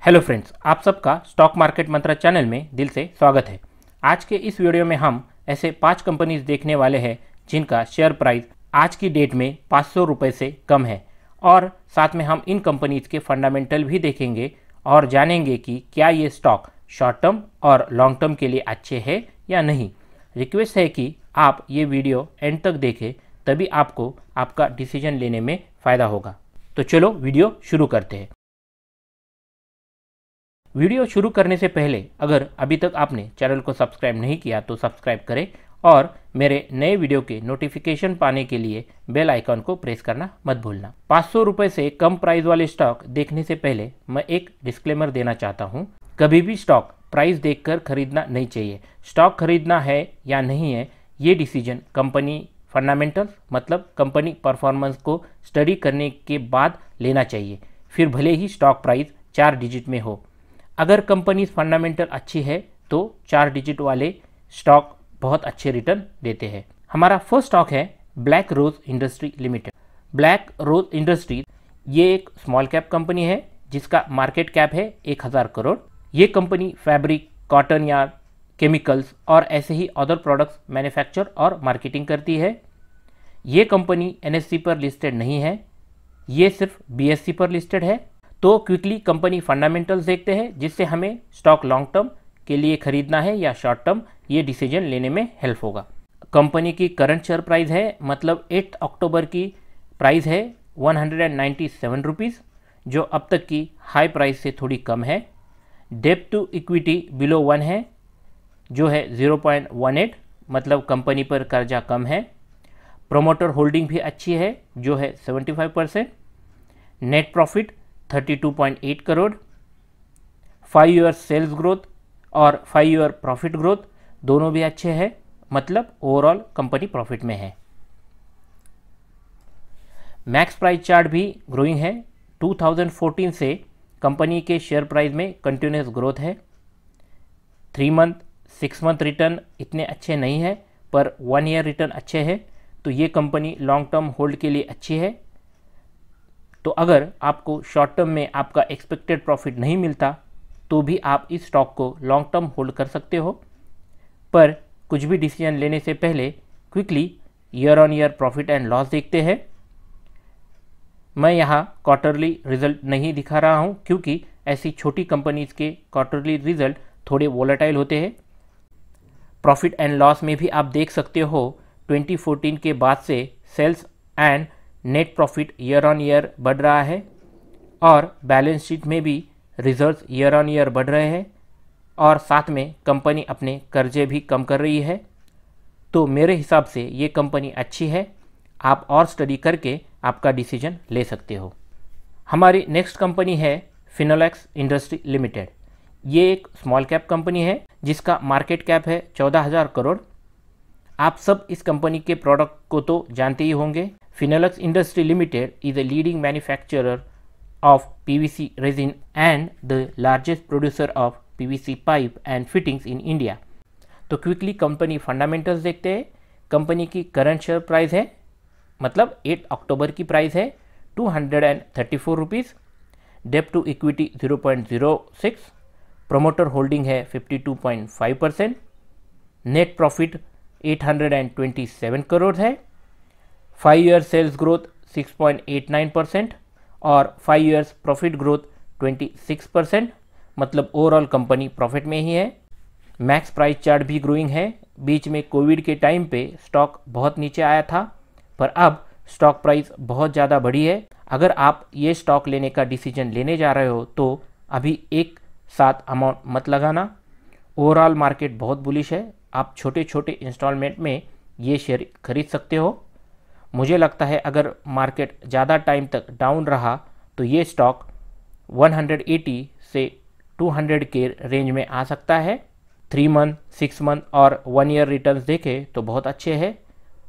Hello friends, आप सबका stock market मंत्रा channel में दिल से स्वागत है। आज के इस वीडियो में हम ऐसे 5 कंपनीज देखने वाले हैं जिनका शेयर प्राइस आज की डेट में 500 रुपये से कम है और साथ में हम इन कंपनीज के फंडामेंटल भी देखेंगे और जानेंगे कि क्या ये स्टॉक शॉर्ट टर्म और लॉन्ग टर्म के लिए अच्छे हैं या नहीं। रिक्वेस्ट है कि आप ये वीडियो एंड तक देखें, तभी आपको आपका डिसीजन लेने में फ़ायदा होगा। तो चलो वीडियो शुरू करते हैं। वीडियो शुरू करने से पहले अगर अभी तक आपने चैनल को सब्सक्राइब नहीं किया तो सब्सक्राइब करें और मेरे नए वीडियो के नोटिफिकेशन पाने के लिए बेल आइकन को प्रेस करना मत भूलना। 500 रुपये से कम प्राइस वाले स्टॉक देखने से पहले मैं एक डिस्क्लेमर देना चाहता हूँ। कभी भी स्टॉक प्राइस देखकर खरीदना नहीं चाहिए। स्टॉक खरीदना है या नहीं है, ये डिसीजन कंपनी फंडामेंटल्स मतलब कंपनी परफॉर्मेंस को स्टडी करने के बाद लेना चाहिए, फिर भले ही स्टॉक प्राइस 4 डिजिट में हो। अगर कंपनी फंडामेंटल अच्छी है तो 4 डिजिट वाले स्टॉक बहुत अच्छे रिटर्न देते हैं। हमारा फर्स्ट स्टॉक है black rose industry limited. Black rose industry ये एक स्मॉल कैप कंपनी है जिसका मार्केट कैप है 1000 करोड़। ये company fabric, cotton yarn, chemicals और ऐसे ही अदर प्रोडक्ट्स मैन्युफैक्चर और मार्केटिंग करती है। ये कंपनी एनएससी पर लिस्टेड नहीं है, ये सिर्फ बीएससी पर लिस्टेड है। तो क्विकली कंपनी फंडामेंटल्स देखते हैं जिससे हमें स्टॉक लॉन्ग टर्म के लिए खरीदना है या शॉर्ट टर्म, ये डिसीजन लेने में हेल्प होगा। कंपनी की करंट शेयर प्राइस है मतलब 8 अक्टूबर की प्राइस है 197 रुपीज़, जो अब तक की हाई प्राइस से थोड़ी कम है। डेब्ट टू इक्विटी बिलो 1 है जो है 0.18, मतलब कंपनी पर कर्जा कम है। प्रोमोटर होल्डिंग भी अच्छी है जो है 75%। Net profit 32.8 crore. 5 year sales growth और 5 ईयर प्रॉफिट ग्रोथ दोनों भी अच्छे हैं, मतलब ओवरऑल कंपनी प्रॉफिट में है। मैक्स प्राइस चार्ट भी ग्रोइंग है। 2014 से कंपनी के शेयर प्राइस में कंटिन्यूस ग्रोथ है। 3 मंथ 6 मंथ रिटर्न इतने अच्छे नहीं है, पर 1 ईयर रिटर्न अच्छे हैं, तो ये कंपनी लॉन्ग टर्म होल्ड के लिए अच्छी है। तो अगर आपको शॉर्ट टर्म में आपका एक्सपेक्टेड प्रॉफिट नहीं मिलता तो भी आप इस स्टॉक को लॉन्ग टर्म होल्ड कर सकते हो। पर कुछ भी डिसीजन लेने से पहले quickly year on year profit and loss देखते हैं। मैं यहाँ क्वार्टरली रिजल्ट नहीं दिखा रहा हूँ क्योंकि ऐसी छोटी कंपनीज के क्वार्टरली रिजल्ट थोड़े वोलेटाइल होते हैं। प्रॉफिट एंड लॉस में भी आप देख सकते हो 2014 के बाद से sales and net profit year on year बढ़ रहा है और बैलेंस शीट में भी रिजल्ट्स ईयर ऑन ईयर बढ़ रहे हैं और साथ में कंपनी अपने कर्जे भी कम कर रही है। तो मेरे हिसाब से ये कंपनी अच्छी है, आप और स्टडी करके आपका डिसीजन ले सकते हो। हमारी नेक्स्ट कंपनी है फिनोलेक्स इंडस्ट्री लिमिटेड। ये एक स्मॉल कैप कंपनी है जिसका मार्केट कैप है 14,000 करोड़। आप सब इस कंपनी के प्रोडक्ट को तो जानते ही होंगे। Finolex Industry Limited is a leading manufacturer of PVC resin and the largest producer of PVC pipe and fittings in India। तो क्विकली कंपनी फंडामेंटल्स देखते हैं। कंपनी की करंट शेयर प्राइस है मतलब 8 अक्टूबर की प्राइस है 234 रुपीज़। डेब्ट टू इक्विटी 0.06। प्रोमोटर होल्डिंग है 52.5%। नेट प्रॉफिट 827 करोड़ है। 5 ईयर सेल्स ग्रोथ 6.89% और 5 ईयर्स प्रॉफिट ग्रोथ 26%, मतलब ओवरऑल कंपनी प्रॉफिट में ही है। मैक्स प्राइस चार्ट भी ग्रोइंग है। बीच में कोविड के टाइम पे स्टॉक बहुत नीचे आया था, पर अब स्टॉक प्राइस बहुत ज़्यादा बढ़ी है। अगर आप ये स्टॉक लेने का डिसीजन लेने जा रहे हो तो अभी एक साथ अमाउंट मत लगाना। ओवरऑल मार्केट बहुत बुलिश है, आप छोटे छोटे इंस्टॉलमेंट में ये शेयर खरीद सकते हो। मुझे लगता है अगर मार्केट ज़्यादा टाइम तक डाउन रहा तो ये स्टॉक 180 से 200 के रेंज में आ सकता है। 3 मंथ 6 मंथ और 1 ईयर रिटर्न्स देखें तो बहुत अच्छे हैं।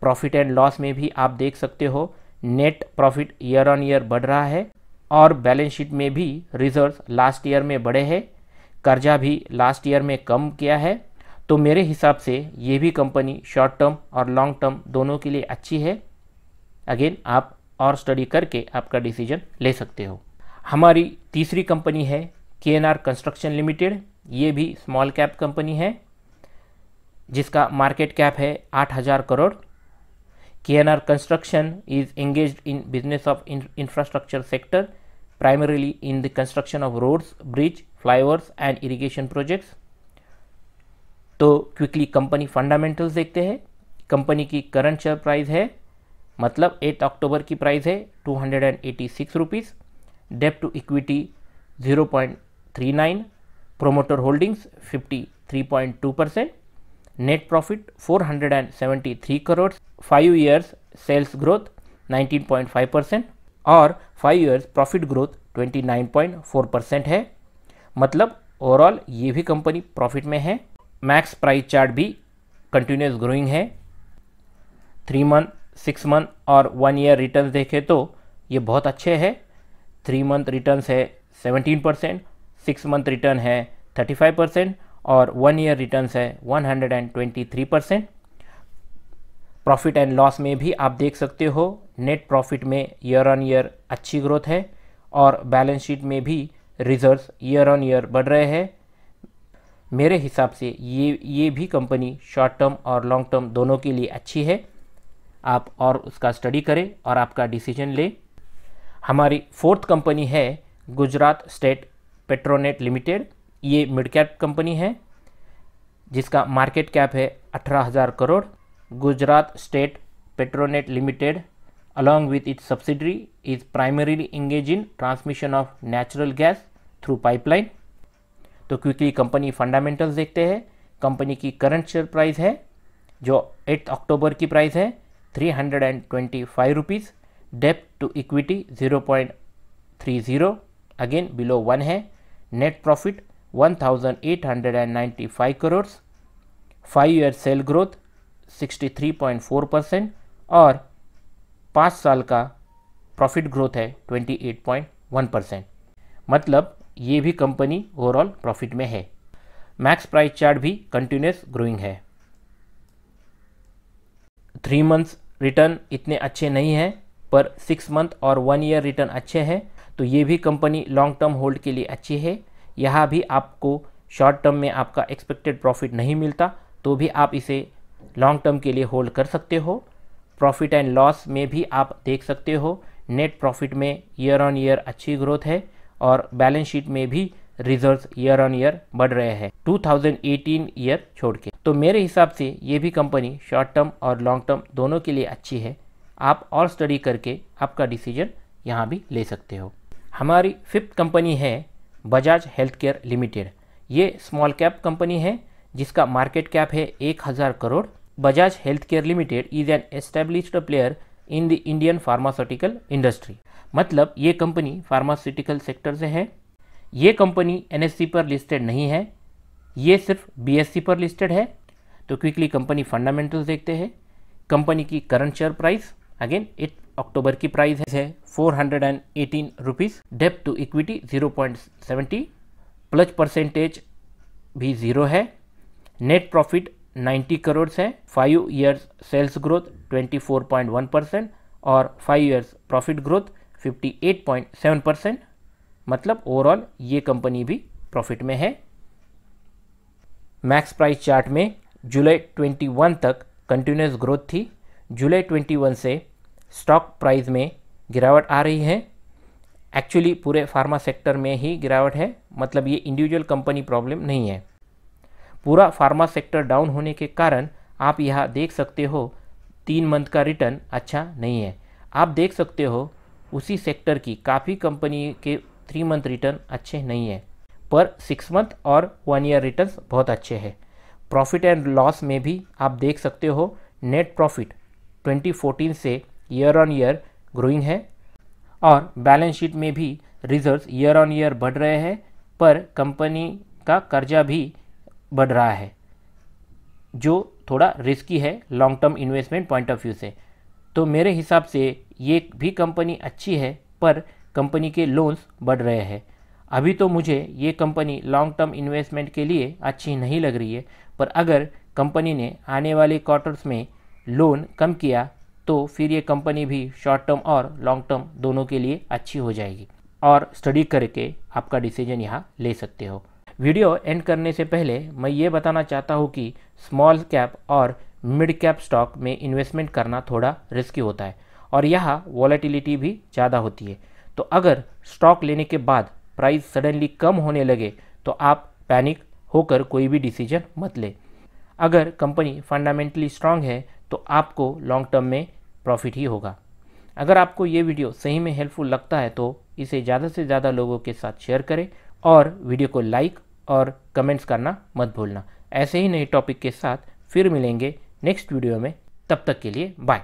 प्रॉफिट एंड लॉस में भी आप देख सकते हो net profit year on year बढ़ रहा है और बैलेंस शीट में भी रिजर्व्स लास्ट ईयर में बढ़े हैं। कर्जा भी लास्ट ईयर में कम किया है। तो मेरे हिसाब से ये भी कंपनी शॉर्ट टर्म और लॉन्ग टर्म दोनों के लिए अच्छी है। अगेन आप और स्टडी करके आपका डिसीजन ले सकते हो। हमारी तीसरी कंपनी है KNR कंस्ट्रक्शन लिमिटेड, ये भी स्मॉल कैप कंपनी है जिसका मार्केट कैप है 8,000 crore. KNR construction is engaged in business of infrastructure sector, primarily in the construction of roads, bridge, flyovers and irrigation projects. तो क्विकली कंपनी फंडामेंटल्स देखते हैं। Company की current share price है, मतलब 8 अक्टूबर की प्राइस है 286 रुपीज़, डेब्ट to equity 0.39, promoter holdings 53.2%, net profit 473 crore, 5 years sales growth 19.5% और 5 ईयर्स प्रॉफिट ग्रोथ 29.4% है। मतलब ओवरऑल ये भी कंपनी प्रॉफिट में है। मैक्स प्राइस चार्ट भी कंटिन्यूस ग्रोइंग है। 3 मंथ, 6 मंथ और 1 ईयर रिटर्न्स देखें तो ये बहुत अच्छे हैं। 3 मंथ रिटर्न्स है 17%, 6 मंथ रिटर्न है 35% और 1 ईयर रिटर्न्स है 123%। प्रॉफिट एंड लॉस में भी आप देख सकते हो, नेट प्रॉफिट में ईयर ऑन ईयर अच्छी ग्रोथ है और बैलेंस शीट में भी रिजर्व्स ईयर ऑन ईयर बढ़ रहे हैं। मेरे हिसाब से ये भी कंपनी शॉर्ट टर्म और लॉन्ग टर्म दोनों के लिए अच्छी है। आप और उसका स्टडी करें और आपका डिसीजन लें। हमारी 4th कंपनी है गुजरात स्टेट पेट्रोनेट लिमिटेड। ये मिड कैप कंपनी है जिसका मार्केट कैप है 18,000 crore. Gujarat state Petronet limited along with its subsidiary is primarily engaged in transmission of natural gas through pipeline। तो क्विकली कंपनी फंडामेंटल्स देखते हैं। कंपनी की current share price है जो 8 अक्टूबर की प्राइस है 325 रुपीज़, डेब्ट टू इक्विटी 0.30, अगेन बिलो 1 है। Net profit 1,895 crore, 5 year cell growth 63.4% और 5 साल का प्रॉफिट ग्रोथ है 28.1%। मतलब ये भी कंपनी ओवरऑल प्रॉफिट में है। मैक्स प्राइस चार्ट भी कंटिन्यूस ग्रोइंग है। 3 मंथ्स रिटर्न इतने अच्छे नहीं हैं, पर 6 मंथ और 1 ईयर रिटर्न अच्छे हैं। तो ये भी कंपनी लॉन्ग टर्म होल्ड के लिए अच्छी है। यहाँ भी आपको शॉर्ट टर्म में आपका एक्सपेक्टेड प्रॉफिट नहीं मिलता तो भी आप इसे लॉन्ग टर्म के लिए होल्ड कर सकते हो। प्रॉफिट एंड लॉस में भी आप देख सकते हो, नेट प्रॉफिट में ईयर ऑन ईयर अच्छी ग्रोथ है और बैलेंस शीट में भी रिजर्व्स ईयर ऑन ईयर बढ़ रहे हैं 2018 ईयर छोड़ के। तो मेरे हिसाब से ये भी कंपनी शॉर्ट टर्म और लॉन्ग टर्म दोनों के लिए अच्छी है। आप और स्टडी करके आपका डिसीजन यहाँ भी ले सकते हो। हमारी 5th कंपनी है बजाज हेल्थ केयर लिमिटेड। ये स्मॉल कैप कंपनी है जिसका मार्केट कैप है 1,000 crore. Bajaj health care limited is an established player in the Indian pharmaceutical industry. मतलब ये कंपनी फार्मास्यूटिकल सेक्टर से है। ये कंपनी NSE पर लिस्टेड नहीं है, ये सिर्फ BSE पर लिस्टेड है। तो क्विकली कंपनी फंडामेंटल्स देखते हैं। कंपनी की करंट शेयर प्राइस अगेन 8 अक्टूबर की प्राइस है 418 रुपीज़, डेब्ट टू इक्विटी 0.70, प्लस परसेंटेज भी 0 है। नेट प्रॉफिट 90 करोड़ है, 5 ईयर्स सेल्स ग्रोथ 24.1% और 5 ईयर्स प्रॉफिट ग्रोथ 58.7%। मतलब ओवरऑल ये कंपनी भी प्रॉफिट में है। मैक्स प्राइस चार्ट में जुलाई 21 तक कंटिन्यूस ग्रोथ थी। जुलाई 21 से स्टॉक प्राइस में गिरावट आ रही है। एक्चुअली पूरे फार्मा सेक्टर में ही गिरावट है, मतलब ये इंडिविजुअल कंपनी प्रॉब्लम नहीं है। पूरा फार्मा सेक्टर डाउन होने के कारण आप यहाँ देख सकते हो 3 मंथ का रिटर्न अच्छा नहीं है। आप देख सकते हो उसी सेक्टर की काफ़ी कंपनी के 3 मंथ रिटर्न अच्छे नहीं है, पर 6 मंथ और 1 ईयर रिटर्न्स बहुत अच्छे हैं। प्रॉफिट एंड लॉस में भी आप देख सकते हो नेट प्रॉफिट 2014 से ईयर ऑन ईयर ग्रोइंग है और बैलेंस शीट में भी रिजर्व्स ईयर ऑन ईयर बढ़ रहे हैं, पर कंपनी का कर्जा भी बढ़ रहा है जो थोड़ा रिस्की है long term investment point of view से। तो मेरे हिसाब से ये भी कंपनी अच्छी है, पर कंपनी के लोन्स बढ़ रहे हैं। अभी तो मुझे ये कंपनी लॉन्ग टर्म इन्वेस्टमेंट के लिए अच्छी नहीं लग रही है, पर अगर कंपनी ने आने वाले क्वार्टर्स में लोन कम किया तो फिर ये कंपनी भी शॉर्ट टर्म और लॉन्ग टर्म दोनों के लिए अच्छी हो जाएगी। और स्टडी करके आपका डिसीजन यहाँ ले सकते हो। वीडियो एंड करने से पहले मैं ये बताना चाहता हूँ कि स्मॉल कैप और मिड कैप स्टॉक में इन्वेस्टमेंट करना थोड़ा रिस्की होता है और यहाँ वॉलेटिलिटी भी ज़्यादा होती है। तो अगर स्टॉक लेने के बाद प्राइस सडनली कम होने लगे तो आप पैनिक होकर कोई भी डिसीजन मत ले। अगर कंपनी फंडामेंटली स्ट्रांग है तो आपको लॉन्ग टर्म में प्रॉफिट ही होगा। अगर आपको ये वीडियो सही में हेल्पफुल लगता है तो इसे ज़्यादा से ज़्यादा लोगों के साथ शेयर करें और वीडियो को लाइक और कमेंट्स करना मत भूलना। ऐसे ही नए टॉपिक के साथ फिर मिलेंगे नेक्स्ट वीडियो में। तब तक के लिए बाय।